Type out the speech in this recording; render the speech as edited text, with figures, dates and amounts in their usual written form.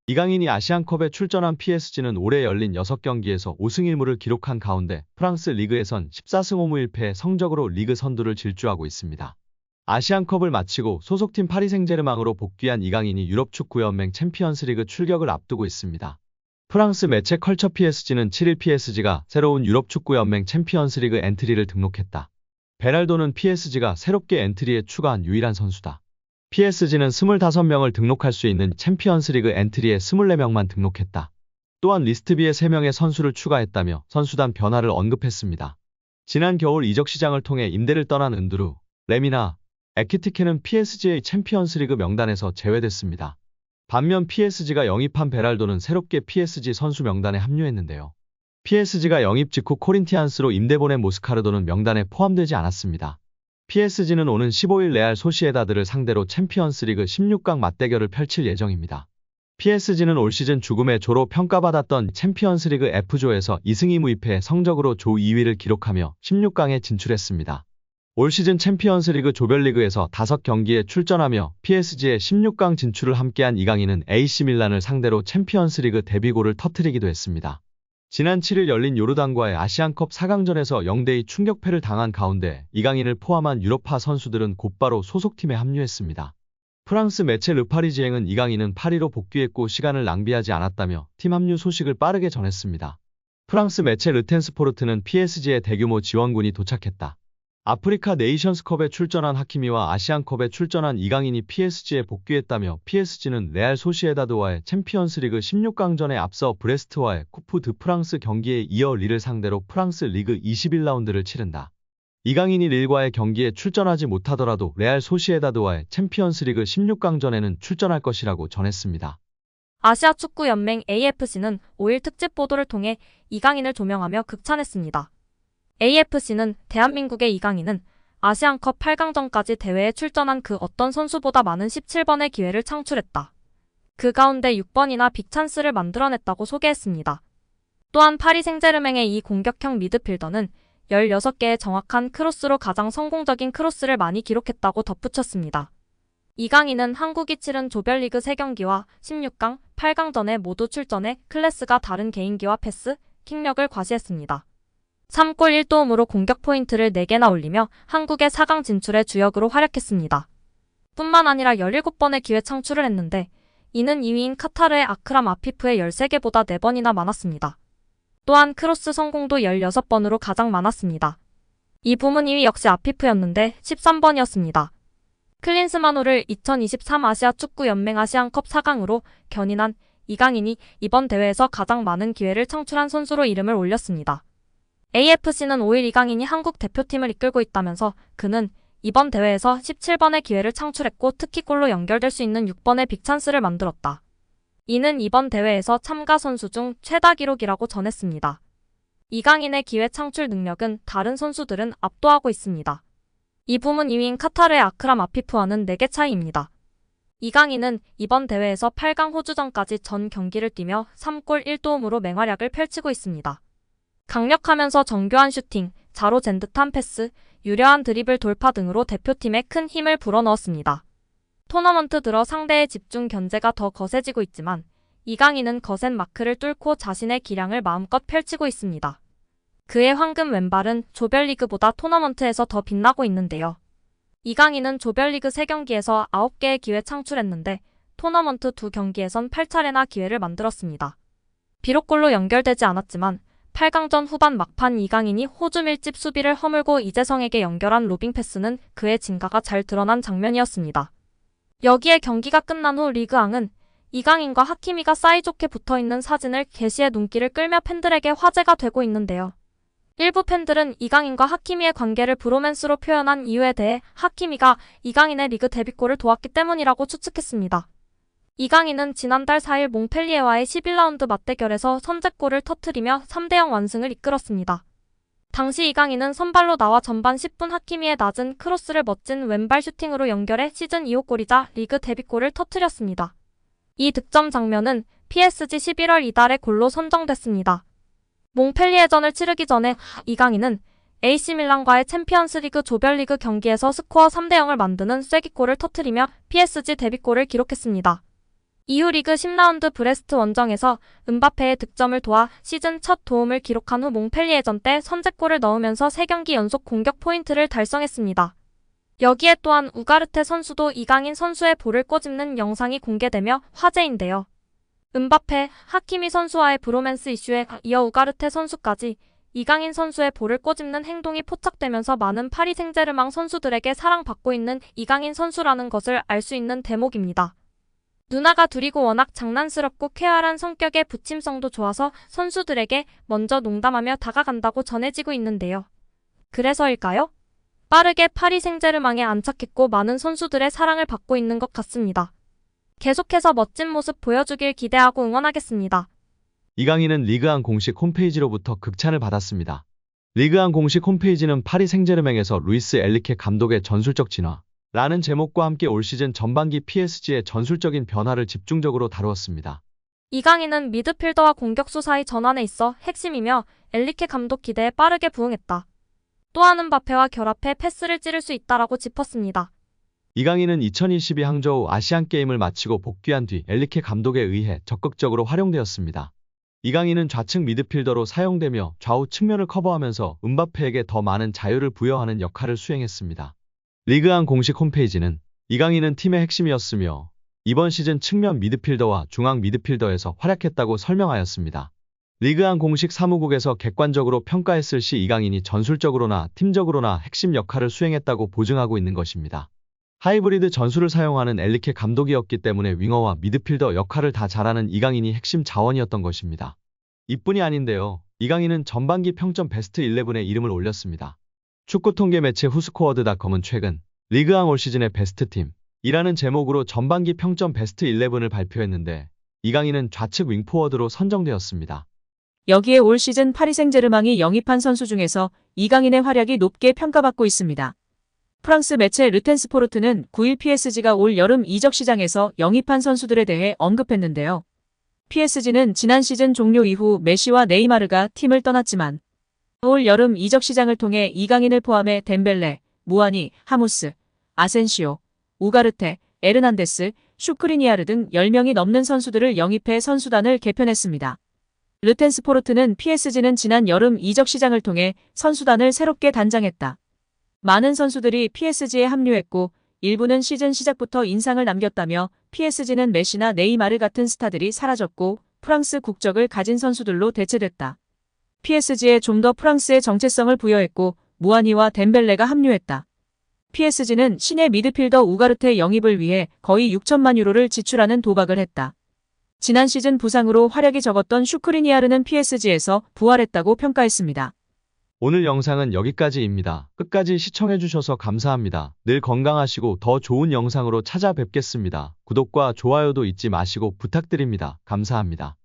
이강인이 아시안컵에 출전한 PSG는 올해 열린 6경기에서 5승 1무를 기록한 가운데 프랑스 리그에선 14승 5무 1패의 성적으로 리그 선두를 질주하고 있습니다. 아시안컵을 마치고 소속팀 파리 생제르맹으로 복귀한 이강인이 유럽축구연맹 챔피언스리그 출격을 앞두고 있습니다. 프랑스 매체 컬처 PSG는 7일 PSG가 새로운 유럽축구연맹 챔피언스리그 엔트리를 등록했다. 베랄도는 PSG가 새롭게 엔트리에 추가한 유일한 선수다. PSG는 25명을 등록할 수 있는 챔피언스리그 엔트리에 24명만 등록했다. 또한 리스트비에 3명의 선수를 추가했다며 선수단 변화를 언급했습니다. 지난 겨울 이적 시장을 통해 임대를 떠난 은두루, 레미나, 에키티케는 PSG의 챔피언스리그 명단에서 제외됐습니다. 반면 PSG가 영입한 베랄도는 새롭게 PSG 선수 명단에 합류했는데요. PSG가 영입 직후 코린티안스로 임대 보낸 모스카르도는 명단에 포함되지 않았습니다. PSG는 오는 15일 레알 소시에다드를 상대로 챔피언스리그 16강 맞대결을 펼칠 예정입니다. PSG는 올 시즌 죽음의 조로 평가받았던 챔피언스리그 F조에서 2승 2무 2패 성적으로 조 2위를 기록하며 16강에 진출했습니다. 올 시즌 챔피언스리그 조별리그에서 5경기에 출전하며 PSG의 16강 진출을 함께한 이강인은 AC밀란을 상대로 챔피언스리그 데뷔골을 터뜨리기도 했습니다. 지난 7일 열린 요르단과의 아시안컵 4강전에서 0대2 충격패를 당한 가운데 이강인을 포함한 유럽파 선수들은 곧바로 소속팀에 합류했습니다. 프랑스 매체 르파리지앵은 이강인은 파리로 복귀했고 시간을 낭비하지 않았다며 팀 합류 소식을 빠르게 전했습니다. 프랑스 매체 르텐스포르트는 PSG의 대규모 지원군이 도착했다. 아프리카 네이션스컵에 출전한 하키미와 아시안컵에 출전한 이강인이 PSG에 복귀했다며 PSG는 레알 소시에다드와의 챔피언스리그 16강전에 앞서 브레스트와의 쿠프 드 프랑스 경기에 이어 릴을 상대로 프랑스 리그 21라운드를 치른다. 이강인이 릴과의 경기에 출전하지 못하더라도 레알 소시에다드와의 챔피언스리그 16강전에는 출전할 것이라고 전했습니다. 아시아축구연맹 AFC는 5일 특집 보도를 통해 이강인을 조명하며 극찬했습니다. AFC는 대한민국의 이강인은 아시안컵 8강전까지 대회에 출전한 그 어떤 선수보다 많은 17번의 기회를 창출했다. 그 가운데 6번이나 빅찬스를 만들어냈다고 소개했습니다. 또한 파리 생제르맹의 이 공격형 미드필더는 16개의 정확한 크로스로 가장 성공적인 크로스를 많이 기록했다고 덧붙였습니다. 이강인은 한국이 치른 조별리그 3경기와 16강, 8강전에 모두 출전해 클래스가 다른 개인기와 패스, 킥력을 과시했습니다. 3골 1도움으로 공격 포인트를 4개나 올리며 한국의 4강 진출의 주역으로 활약했습니다. 뿐만 아니라 17번의 기회 창출을 했는데 이는 2위인 카타르의 아크람 아피프의 13개보다 4번이나 많았습니다. 또한 크로스 성공도 16번으로 가장 많았습니다. 이 부문 2위 역시 아피프였는데 13번이었습니다. 클린스만호를 2023 아시아축구연맹 아시안컵 4강으로 견인한 이강인이 이번 대회에서 가장 많은 기회를 창출한 선수로 이름을 올렸습니다. AFC는 5일 이강인이 한국 대표팀을 이끌고 있다면서 그는 이번 대회에서 17번의 기회를 창출했고 특히 골로 연결될 수 있는 6번의 빅찬스를 만들었다. 이는 이번 대회에서 참가 선수 중 최다 기록이라고 전했습니다. 이강인의 기회 창출 능력은 다른 선수들은 압도하고 있습니다. 이 부문 2위인 카타르의 아크람 아피프와는 4개 차이입니다. 이강인은 이번 대회에서 8강 호주전까지 전 경기를 뛰며 3골 1도움으로 맹활약을 펼치고 있습니다. 강력하면서 정교한 슈팅, 자로 잰 듯한 패스, 유려한 드리블 돌파 등으로 대표팀에 큰 힘을 불어넣었습니다. 토너먼트 들어 상대의 집중 견제가 더 거세지고 있지만 이강인은 거센 마크를 뚫고 자신의 기량을 마음껏 펼치고 있습니다. 그의 황금 왼발은 조별리그보다 토너먼트에서 더 빛나고 있는데요. 이강인은 조별리그 3경기에서 9개의 기회 창출했는데 토너먼트 2경기에선 8차례나 기회를 만들었습니다. 비록 골로 연결되지 않았지만 8강전 후반 막판 이강인이 호주 밀집 수비를 허물고 이재성에게 연결한 로빙 패스는 그의 진가가 잘 드러난 장면이었습니다. 여기에 경기가 끝난 후 리그앙은 이강인과 하키미가 사이좋게 붙어있는 사진을 게시해 눈길을 끌며 팬들에게 화제가 되고 있는데요. 일부 팬들은 이강인과 하키미의 관계를 브로맨스로 표현한 이유에 대해 하키미가 이강인의 리그 데뷔골을 도왔기 때문이라고 추측했습니다. 이강인은 지난달 4일 몽펠리에와의 11라운드 맞대결에서 선제골을 터뜨리며 3대0 완승을 이끌었습니다. 당시 이강인은 선발로 나와 전반 10분 하키미의 낮은 크로스를 멋진 왼발 슈팅으로 연결해 시즌 2호 골이자 리그 데뷔골을 터뜨렸습니다. 이 득점 장면은 PSG 11월 이달의 골로 선정됐습니다. 몽펠리에전을 치르기 전에 이강인은 AC밀란과의 챔피언스리그 조별리그 경기에서 스코어 3대0을 만드는 쐐기골을 터뜨리며 PSG 데뷔골을 기록했습니다. 이후 리그 10라운드 브레스트 원정에서 은바페의 득점을 도와 시즌 첫 도움을 기록한 후 몽펠리에전 때 선제골을 넣으면서 3경기 연속 공격 포인트를 달성했습니다. 여기에 또한 우가르테 선수도 이강인 선수의 볼을 꼬집는 영상이 공개되며 화제인데요. 은바페, 하키미 선수와의 브로맨스 이슈에 이어 우가르테 선수까지 이강인 선수의 볼을 꼬집는 행동이 포착되면서 많은 파리 생제르맹 선수들에게 사랑받고 있는 이강인 선수라는 것을 알 수 있는 대목입니다. 누나가 둘이고 워낙 장난스럽고 쾌활한 성격에 부침성도 좋아서 선수들에게 먼저 농담하며 다가간다고 전해지고 있는데요. 그래서일까요? 빠르게 파리 생제르맹에 안착했고 많은 선수들의 사랑을 받고 있는 것 같습니다. 계속해서 멋진 모습 보여주길 기대하고 응원하겠습니다. 이강인은 리그안 공식 홈페이지로부터 극찬을 받았습니다. 리그안 공식 홈페이지는 파리 생제르맹에서 루이스 엘리케 감독의 전술적 진화 라는 제목과 함께 올 시즌 전반기 PSG의 전술적인 변화를 집중적으로 다루었습니다. 이강인은 미드필더와 공격수 사이 전환에 있어 핵심이며 엘리케 감독 기대에 빠르게 부응했다. 또한 은바페와 결합해 패스를 찌를 수 있다라고 짚었습니다. 이강인은 2022 항저우 아시안게임을 마치고 복귀한 뒤 엘리케 감독에 의해 적극적으로 활용되었습니다. 이강인은 좌측 미드필더로 사용되며 좌우 측면을 커버하면서 은바페에게 더 많은 자유를 부여하는 역할을 수행했습니다. 리그안 공식 홈페이지는 이강인은 팀의 핵심이었으며 이번 시즌 측면 미드필더와 중앙 미드필더에서 활약했다고 설명하였습니다. 리그안 공식 사무국에서 객관적으로 평가했을 시 이강인이 전술적으로나 팀적으로나 핵심 역할을 수행했다고 보증하고 있는 것입니다. 하이브리드 전술을 사용하는 엘리케 감독이었기 때문에 윙어와 미드필더 역할을 다 잘하는 이강인이 핵심 자원이었던 것입니다. 이뿐이 아닌데요. 이강인은 전반기 평점 베스트 11에 이름을 올렸습니다. 축구 통계 매체 후스코어드닷컴은 최근 리그안 올 시즌의 베스트 팀이라는 제목으로 전반기 평점 베스트 11을 발표했는데 이강인은 좌측 윙포워드로 선정되었습니다. 여기에 올 시즌 파리 생제르맹이 영입한 선수 중에서 이강인의 활약이 높게 평가받고 있습니다. 프랑스 매체 르텐스포르트는 9일 PSG가 올 여름 이적 시장에서 영입한 선수들에 대해 언급했는데요. PSG는 지난 시즌 종료 이후 메시와 네이마르가 팀을 떠났지만 올 여름 이적 시장을 통해 이강인을 포함해 덴벨레, 무아니, 하무스, 아센시오, 우가르테, 에르난데스, 슈크리니아르 등 10명이 넘는 선수들을 영입해 선수단을 개편했습니다. 르텐스포르트는 PSG는 지난 여름 이적 시장을 통해 선수단을 새롭게 단장했다. 많은 선수들이 PSG에 합류했고 일부는 시즌 시작부터 인상을 남겼다며 PSG는 메시나 네이마르 같은 스타들이 사라졌고 프랑스 국적을 가진 선수들로 대체됐다. PSG에 좀 더 프랑스의 정체성을 부여했고 무아니와 덴벨레가 합류했다. PSG는 신예 미드필더 우가르테 영입을 위해 거의 6천만 유로를 지출하는 도박을 했다. 지난 시즌 부상으로 활약이 적었던 슈크리니아르는 PSG에서 부활했다고 평가했습니다. 오늘 영상은 여기까지입니다. 끝까지 시청해주셔서 감사합니다. 늘 건강하시고 더 좋은 영상으로 찾아뵙겠습니다. 구독과 좋아요도 잊지 마시고 부탁드립니다. 감사합니다.